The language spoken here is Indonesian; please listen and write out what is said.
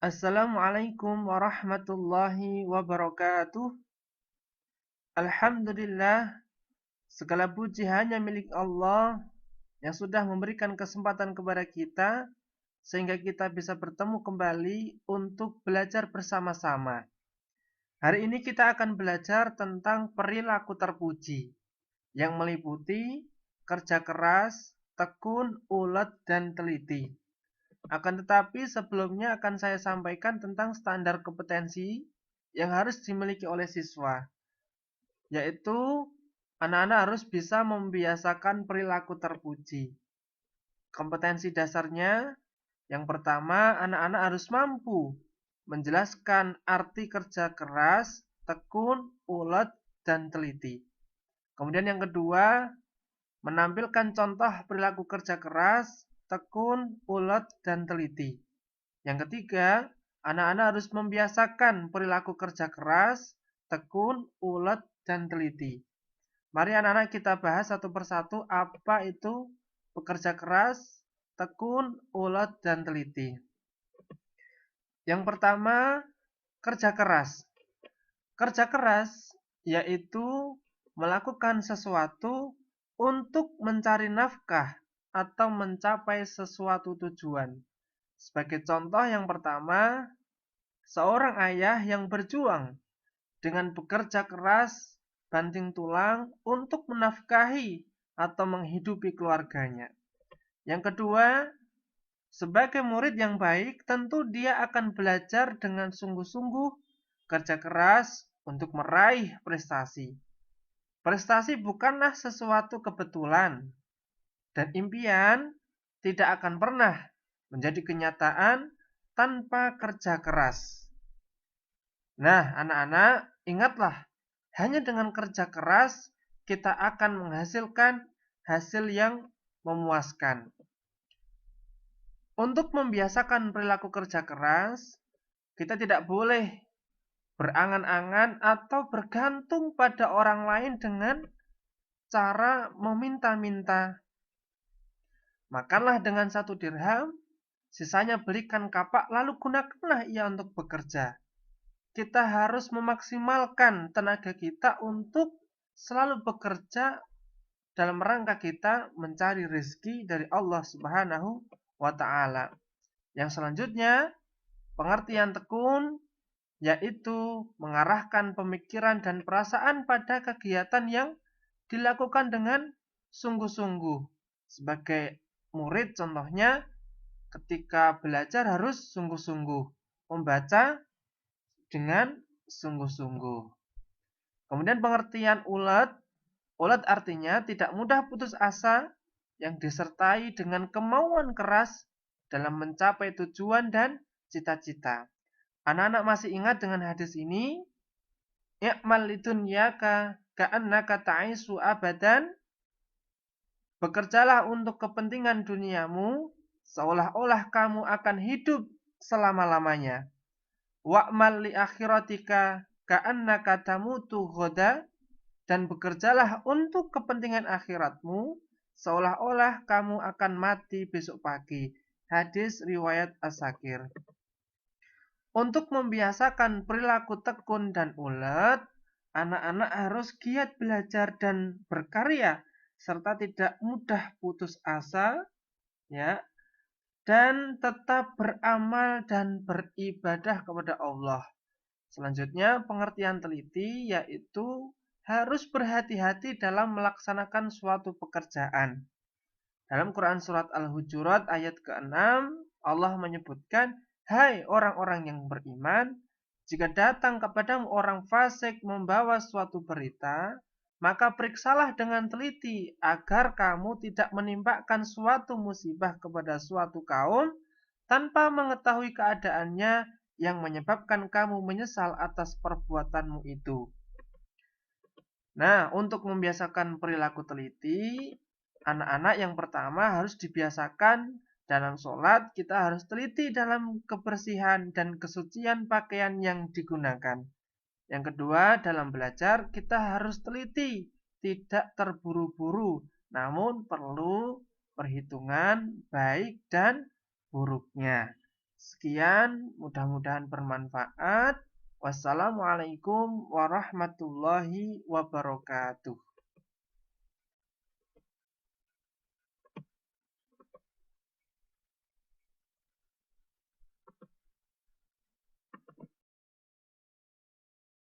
Assalamualaikum warahmatullahi wabarakatuh. Alhamdulillah, segala puji hanya milik Allah yang sudah memberikan kesempatan kepada kita sehingga kita bisa bertemu kembali untuk belajar bersama-sama. Hari ini kita akan belajar tentang perilaku terpuji yang meliputi kerja keras, tekun, ulet, dan teliti. Akan tetapi sebelumnya akan saya sampaikan tentang standar kompetensi yang harus dimiliki oleh siswa, yaitu anak-anak harus bisa membiasakan perilaku terpuji. Kompetensi dasarnya, yang pertama, anak-anak harus mampu menjelaskan arti kerja keras, tekun, ulet, dan teliti. Kemudian yang kedua, menampilkan contoh perilaku kerja keras, tekun, ulet, dan teliti. Yang ketiga, anak-anak harus membiasakan perilaku kerja keras, tekun, ulet, dan teliti. Mari anak-anak kita bahas satu persatu apa itu bekerja keras, tekun, ulet, dan teliti. Yang pertama, kerja keras. Kerja keras yaitu melakukan sesuatu untuk mencari nafkah atau mencapai sesuatu tujuan. Sebagai contoh yang pertama, seorang ayah yang berjuang dengan bekerja keras banting tulang untuk menafkahi atau menghidupi keluarganya. Yang kedua, sebagai murid yang baik, tentu dia akan belajar dengan sungguh-sungguh kerja keras untuk meraih prestasi. Prestasi bukanlah sesuatu kebetulan, dan impian tidak akan pernah menjadi kenyataan tanpa kerja keras. Nah, anak-anak, ingatlah, hanya dengan kerja keras kita akan menghasilkan hasil yang memuaskan. Untuk membiasakan perilaku kerja keras, kita tidak boleh berangan-angan atau bergantung pada orang lain dengan cara meminta-minta. Makanlah dengan 1 dirham, sisanya belikan kapak, lalu gunakanlah ia untuk bekerja. Kita harus memaksimalkan tenaga kita untuk selalu bekerja dalam rangka kita mencari rezeki dari Allah Subhanahu wa Ta'ala. Yang selanjutnya, pengertian tekun yaitu mengarahkan pemikiran dan perasaan pada kegiatan yang dilakukan dengan sungguh-sungguh. Sebagai murid contohnya, ketika belajar harus sungguh-sungguh, membaca dengan sungguh-sungguh. Kemudian pengertian ulet. Ulet artinya tidak mudah putus asa yang disertai dengan kemauan keras dalam mencapai tujuan dan cita-cita. Anak-anak masih ingat dengan hadis ini? I'mal lidunyaka ka'annaka ta'isu abadan. Bekerjalah untuk kepentingan duniamu seolah-olah kamu akan hidup selama-lamanya. Wa'mal li akhiratika ka'annaka tamutu ghoda. Dan bekerjalah untuk kepentingan akhiratmu seolah-olah kamu akan mati besok pagi. Hadis riwayat As-Sakir. Untuk membiasakan perilaku tekun dan ulet, anak-anak harus giat belajar dan berkarya serta tidak mudah putus asa, ya, dan tetap beramal dan beribadah kepada Allah. Selanjutnya, pengertian teliti yaitu harus berhati-hati dalam melaksanakan suatu pekerjaan. Dalam Quran Surat Al-Hujurat ayat ke-6, Allah menyebutkan, hai orang-orang yang beriman, jika datang kepadamu orang fasik membawa suatu berita, maka periksalah dengan teliti agar kamu tidak menimpakan suatu musibah kepada suatu kaum tanpa mengetahui keadaannya yang menyebabkan kamu menyesal atas perbuatanmu itu. Nah, untuk membiasakan perilaku teliti, anak-anak yang pertama harus dibiasakan dalam sholat, kita harus teliti dalam kebersihan dan kesucian pakaian yang digunakan. Yang kedua, dalam belajar, kita harus teliti, tidak terburu-buru, namun perlu perhitungan baik dan buruknya. Sekian, mudah-mudahan bermanfaat. Wassalamualaikum warahmatullahi wabarakatuh.